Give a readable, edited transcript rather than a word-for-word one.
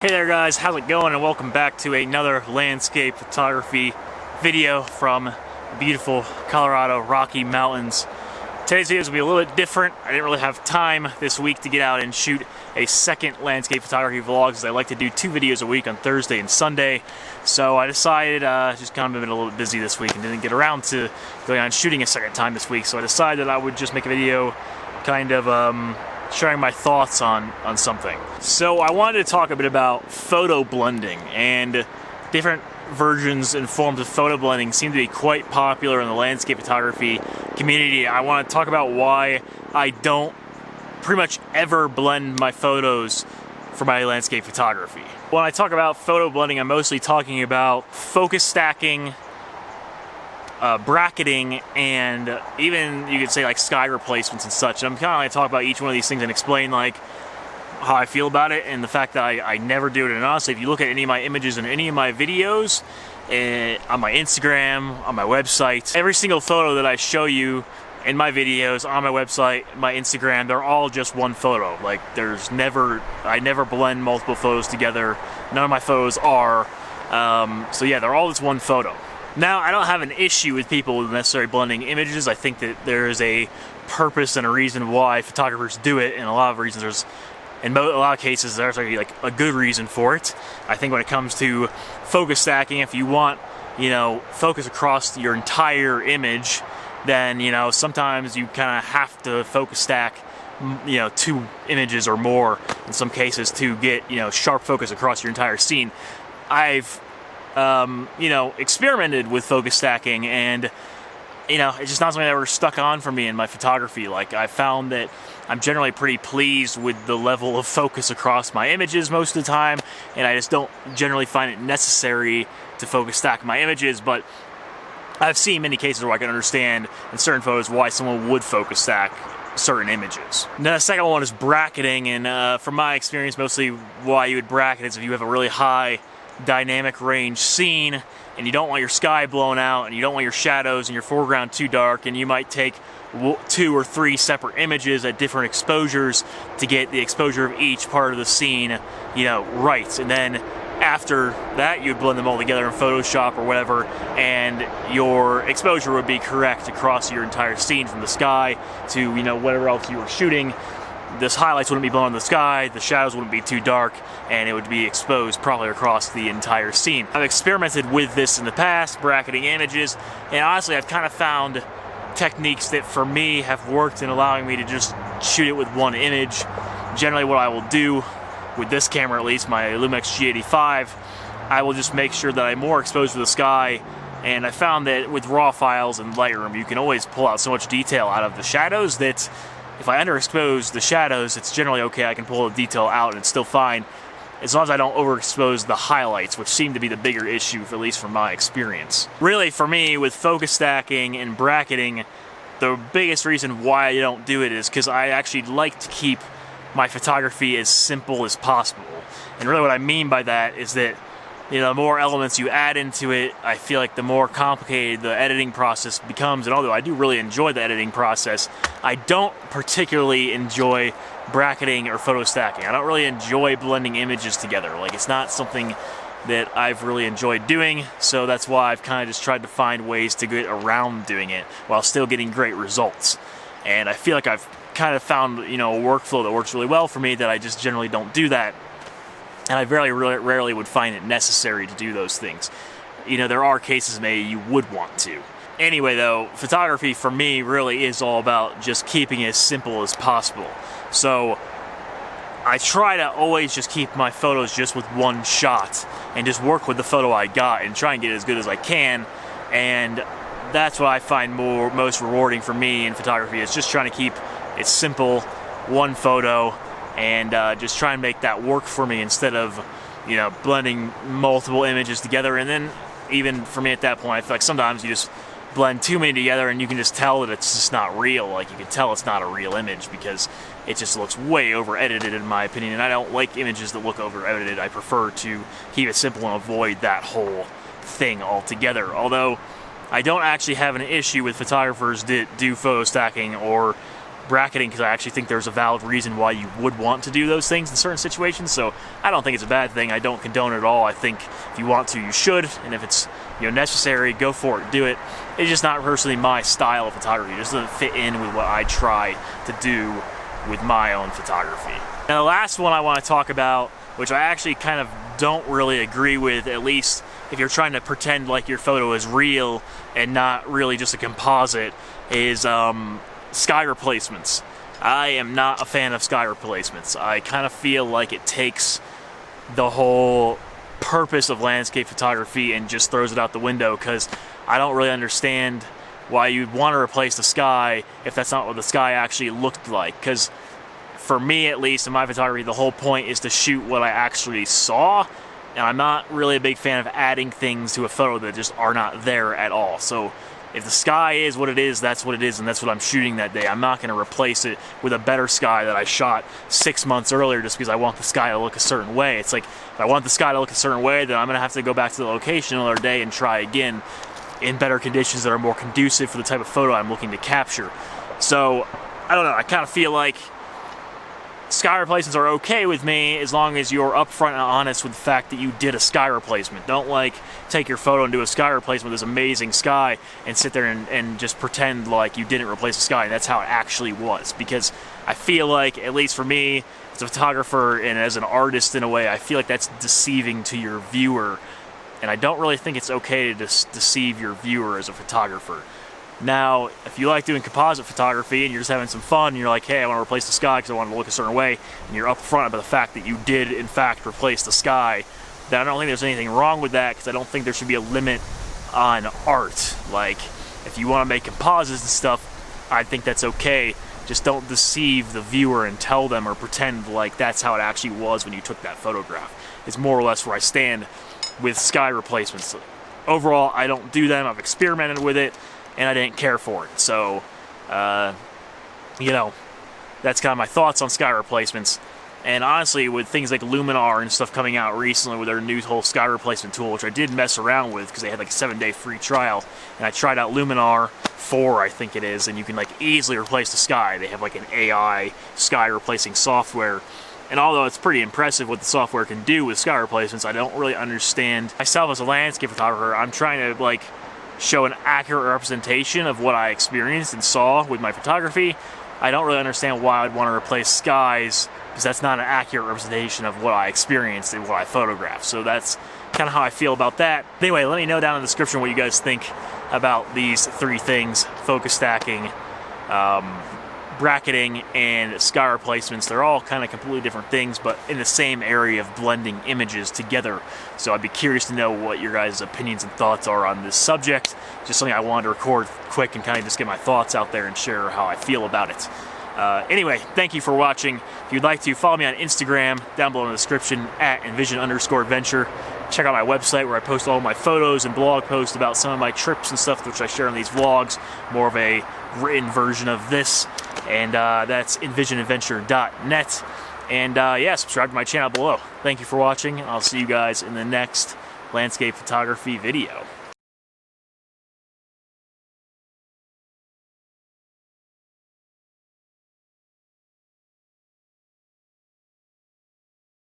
Hey there guys, how's it going, and welcome back to another landscape photography video from beautiful Colorado Rocky Mountains. Today's video is going to be a little bit different. I didn't really have time this week to get out and shoot a second landscape photography vlog, as I like to do 2 videos a week on Thursday and Sunday. So I decided, just kind of been a little bit busy this week and didn't get around to going on shooting a second time this week. So I decided that I would just make a video kind of sharing my thoughts on something. So I wanted to talk a bit about photo blending, and different versions and forms of photo blending seem to be quite popular in the landscape photography community. I want to talk about why I don't pretty much ever blend my photos for my landscape photography. When I talk about photo blending, I'm mostly talking about focus stacking, bracketing, and even you could say like sky replacements and such. And I'm kind of going to talk about each one of these things and explain like how I feel about it, and the fact that I never do it. And honestly, if you look at any of my images and any of my videos on my Instagram, on my website, every single photo that I show you in my videos, on my website, my Instagram, they're all just one photo. Like I never blend multiple photos together. None of my photos are. So yeah, they're all just one photo. Now, I don't have an issue with people necessarily blending images. I think that there is a purpose and a reason why photographers do it, and a lot of reasons in a lot of cases there's like a good reason for it. I think when it comes to focus stacking, if you want, focus across your entire image, then, sometimes you kind of have to focus stack, 2 images or more in some cases to get, sharp focus across your entire scene. I've experimented with focus stacking, and it's just not something that ever stuck on for me in my photography. Like, I found that I'm generally pretty pleased with the level of focus across my images most of the time, and I just don't generally find it necessary to focus stack my images. But I've seen many cases where I can understand in certain photos why someone would focus stack certain images. Now, the second one is bracketing, and from my experience, mostly why you would bracket is if you have a really high dynamic range scene and you don't want your sky blown out and you don't want your shadows and your foreground too dark, and you might take 2 or 3 separate images at different exposures to get the exposure of each part of the scene, right. And then after that, you'd blend them all together in Photoshop or whatever, and your exposure would be correct across your entire scene, from the sky to, whatever else you were shooting. This highlights wouldn't be blown in the sky, the shadows wouldn't be too dark, and it would be exposed probably across the entire scene. I've experimented with this in the past, bracketing images, and honestly I've kind of found techniques that for me have worked in allowing me to just shoot it with one image. Generally what I will do with this camera, at least my Lumix G85, I will just make sure that I'm more exposed to the sky, and I found that with raw files in Lightroom you can always pull out so much detail out of the shadows that if I underexpose the shadows, it's generally okay. I can pull the detail out and it's still fine, as long as I don't overexpose the highlights, which seem to be the bigger issue, at least from my experience. Really, for me, with focus stacking and bracketing, the biggest reason why I don't do it is because I actually like to keep my photography as simple as possible. And really what I mean by that is that, the more elements you add into it, I feel like the more complicated the editing process becomes. And although I do really enjoy the editing process, I don't particularly enjoy bracketing or photo stacking. I don't really enjoy blending images together. Like, it's not something that I've really enjoyed doing, so that's why I've kind of just tried to find ways to get around doing it while still getting great results. And I feel like I've kind of found, a workflow that works really well for me, that I just generally don't do that. And I very rarely would find it necessary to do those things. There are cases maybe you would want to. Anyway though, photography for me really is all about just keeping it as simple as possible. So I try to always just keep my photos just with one shot and just work with the photo I got and try and get it as good as I can. And that's what I find most rewarding for me in photography, is just trying to keep it simple, one photo, and just try and make that work for me instead of, blending multiple images together. And then even for me at that point, I feel like sometimes you just blend too many together and you can just tell that it's just not real. Like, you can tell it's not a real image because it just looks way over edited, in my opinion. And I don't like images that look over edited. I prefer to keep it simple and avoid that whole thing altogether. Although I don't actually have an issue with photographers that do photo stacking or bracketing because I actually think there's a valid reason why you would want to do those things in certain situations. So I don't think it's a bad thing. I don't condone it at all. I think if you want to, you should, and if it's necessary, go for it, do it. It's just not personally my style of photography. It just doesn't fit in with what I try to do with my own photography. Now the last one I want to talk about, which I actually kind of don't really agree with, at least if you're trying to pretend like your photo is real and not really just a composite, is sky replacements. I am not a fan of sky replacements. I kind of feel like it takes the whole purpose of landscape photography and just throws it out the window, because I don't really understand why you'd want to replace the sky if that's not what the sky actually looked like. Because for me, at least in my photography, the whole point is to shoot what I actually saw, and I'm not really a big fan of adding things to a photo that just are not there at all. So if the sky is what it is, that's what it is, and that's what I'm shooting that day. I'm not going to replace it with a better sky that I shot 6 months earlier just because I want the sky to look a certain way. It's like, if I want the sky to look a certain way, then I'm going to have to go back to the location another day and try again in better conditions that are more conducive for the type of photo I'm looking to capture. So, I don't know, I kind of feel like sky replacements are okay with me as long as you're upfront and honest with the fact that you did a sky replacement. Don't like take your photo and do a sky replacement with this amazing sky and sit there and just pretend like you didn't replace the sky and that's how it actually was. Because I feel like, at least for me as a photographer and as an artist in a way, I feel like that's deceiving to your viewer, and I don't really think it's okay to deceive your viewer as a photographer. Now, if you like doing composite photography and you're just having some fun and you're like, hey, I want to replace the sky because I want it to look a certain way, and you're upfront about the fact that you did in fact replace the sky, then I don't think there's anything wrong with that, because I don't think there should be a limit on art. Like, if you want to make composites and stuff, I think that's okay. Just don't deceive the viewer and tell them or pretend like that's how it actually was when you took that photograph. It's more or less where I stand with sky replacements. Overall, I don't do them. I've experimented with it, and I didn't care for it. So, you know, that's kind of my thoughts on sky replacements. And honestly, with things like Luminar and stuff coming out recently with their new whole sky replacement tool, which I did mess around with because they had like a 7-day free trial, and I tried out Luminar 4, I think it is, and you can like easily replace the sky. They have like an AI sky replacing software. And although it's pretty impressive what the software can do with sky replacements, I don't really understand. Myself as a landscape photographer, I'm trying to like show an accurate representation of what I experienced and saw with my photography. I don't really understand why I'd want to replace skies, because that's not an accurate representation of what I experienced and what I photographed. So that's kind of how I feel about that. Anyway, let me know down in the description what you guys think about these 3 things: focus stacking, bracketing, and sky replacements. They're all kind of completely different things, but in the same area of blending images together. So I'd be curious to know what your guys' opinions and thoughts are on this subject. Just something I wanted to record quick and kind of just get my thoughts out there and share how I feel about it. Anyway, thank you for watching. If you'd like to, follow me on Instagram, down below in the description, at envision_adventure. Check out my website where I post all my photos and blog posts about some of my trips and stuff, which I share on these vlogs, more of a written version of this. And that's envisionadventure.net. And yeah, subscribe to my channel below. Thank you for watching. I'll see you guys in the next landscape photography video.